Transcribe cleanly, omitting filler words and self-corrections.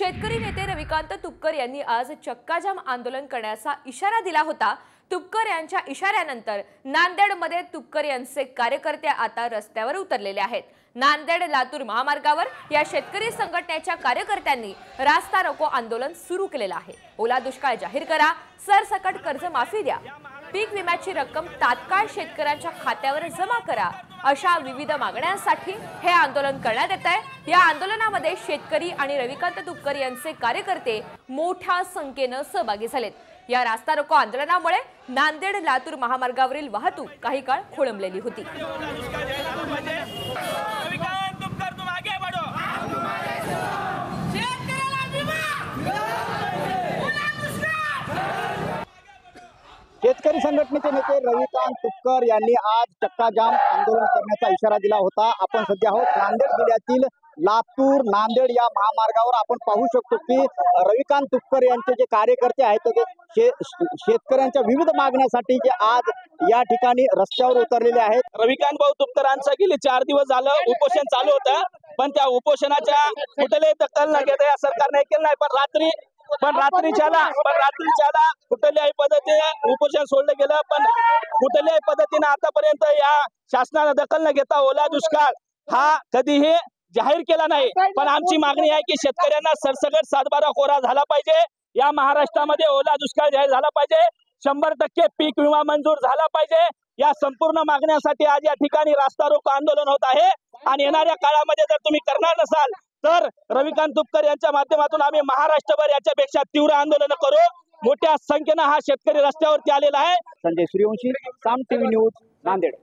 शेतकरी नेते रविकांत तुपकर यांनी आज चक्काजाम आंदोलन करण्याचा इशारा दिला होता। तुपकर यांच्या इशाऱ्यानंतर नांदेडमध्ये तुपकर यांचे कार्यकर्ते आता रस्त्यावर उतरलेले आहेत। नांदेड लातूर महामार्गावर या शेतकरी संघटनेच्या कार्यकर्त्यांनी रास्ता रोको आंदोलन सुरू केलेलं आहे। ओला दुष्काळ जाहीर करा, सरसकट कर्जमाफी द्या, पीक विम्याची रक्कम तात्काळ शेतकऱ्यांच्या खात्यावर जमा करा, अशा विविध मागण्यांसाठी हे आंदोलन करण्यात येत आहे। या आंदोलनामध्ये शेतकरी आणि रविकांत तुपकर यांचे कार्यकर्ते मोठ्या संख्येने सहभागी झालेत। या रास्ता रोको आंदोलनामुळे नांदेड लातूर महामार्गावरील वाहतूक काही काळ खोळंबलेली होती। शेतकरी संघटनेचे नेते रविकांत तुपकर यांनी आज चक्काजाम आंदोलन करण्याचा इशारा दिला होता। आपण सध्या आहोत नांदेड जिल्ह्यातील लातूर नांदेड या महामार्गावर। आपण पाहू शकतो की रविकांत तुपकर यांचे जे कार्यकर्ते आहेत ते शेतकऱ्यांच्या विविध मागण्यासाठी जे आज या ठिकाणी रस्त्यावर उतरलेले आहेत। रविकांत भाऊ तुपकरांचं गेले 4 दिवस झालं उपोषण चालू होतं, पण त्या उपोषणाच्या कुठलेही दखल न घेता या सरकारने केलं नाही। पण रात्रीच्याला कुठल्याही पद्धतीने उपोषण सोडलं गेलं, पण कुठल्याही पद्धतीने आतापर्यंत या शासनाने दखल न घेता ओला दुष्काळ हा कधीही जाहीर केला नाही। पण आमची मागणी आहे की शेतकऱ्यांना सरसकट 7/12 कोरा झाला पाहिजे। या महाराष्ट्रामध्ये ओला दुष्काळ जाहीर झाला पाहिजे। 100% पीक विमा मंजूर झाला पाहिजे। या संपूर्ण मागण्यासाठी आज या ठिकाणी रास्ता रोको आंदोलन होत आहे। आणि येणाऱ्या काळामध्ये जर तुम्ही करणार नसाल तर रविकांत तुपकर यांच्या माध्यमातून आम्ही महाराष्ट्रभर याच्यापेक्षा तीव्र आंदोलन करू। मोठ्या संख्येने हा शेतकरी रस्त्यावरती आलेला आहे। संजय सूर्यवंशी, साम टीव्ही न्यूज, नांदेड।